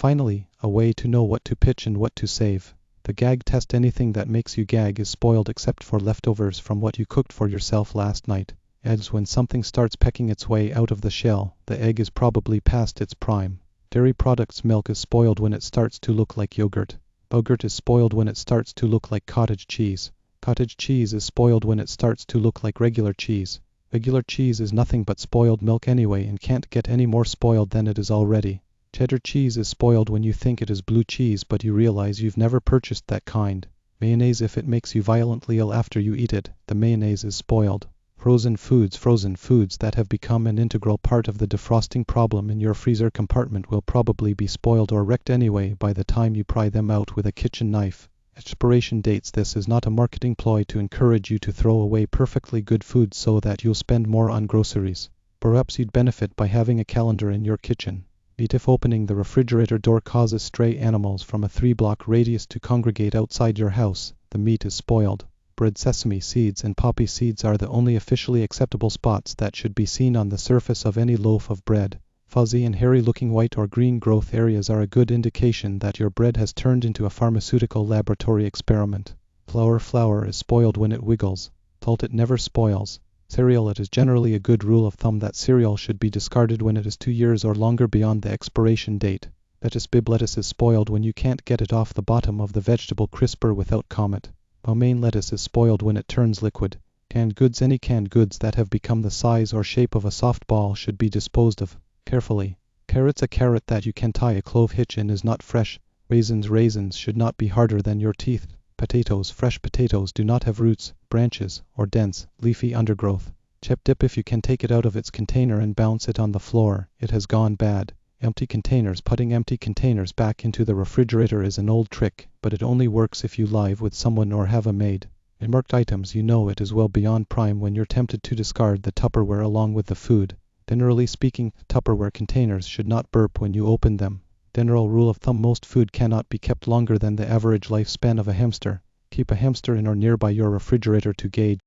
finally, a way to know what to pitch and what to save. The gag test: anything that makes you gag is spoiled except for leftovers from what you cooked for yourself last night. As when something starts pecking its way out of the shell, the egg is probably past its prime. Dairy products: milk is spoiled when it starts to look like yogurt. Yogurt is spoiled when it starts to look like cottage cheese. Cottage cheese is spoiled when it starts to look like regular cheese. Regular cheese is nothing but spoiled milk anyway and can't get any more spoiled than it is already. Cheddar cheese is spoiled when you think it is blue cheese but you realize you've never purchased that kind. Mayonnaise: if it makes you violently ill after you eat it, the mayonnaise is spoiled. Frozen foods that have become an integral part of the defrosting problem in your freezer compartment will probably be spoiled or wrecked anyway by the time you pry them out with a kitchen knife. Expiration dates: this is not a marketing ploy to encourage you to throw away perfectly good food so that you'll spend more on groceries. Perhaps you'd benefit by having a calendar in your kitchen. Meat: if opening the refrigerator door causes stray animals from a 3-block radius to congregate outside your house, the meat is spoiled. Bread: sesame seeds and poppy seeds are the only officially acceptable spots that should be seen on the surface of any loaf of bread. Fuzzy and hairy looking white or green growth areas are a good indication that your bread has turned into a pharmaceutical laboratory experiment. Flour is spoiled when it wiggles. Salt: it never spoils. Cereal: it is generally a good rule of thumb that cereal should be discarded when it is 2 years or longer beyond the expiration date. Lettuce: lettuce is spoiled when you can't get it off the bottom of the vegetable crisper without comment. Romaine lettuce is spoiled when it turns liquid. Canned goods: any canned goods that have become the size or shape of a softball should be disposed of carefully. Carrots: a carrot that you can tie a clove hitch in is not fresh. Raisins should not be harder than your teeth. Potatoes: fresh potatoes do not have roots, branches, or dense, leafy undergrowth. Chip dip: if you can take it out of its container and bounce it on the floor, it has gone bad. Empty containers: putting empty containers back into the refrigerator is an old trick, but it only works if you live with someone or have a maid. In marked items: you know it is well beyond prime when you're tempted to discard the Tupperware along with the food. Generally speaking, Tupperware containers should not burp when you open them. General rule of thumb: most food cannot be kept longer than the average lifespan of a hamster. Keep a hamster in or nearby your refrigerator to gauge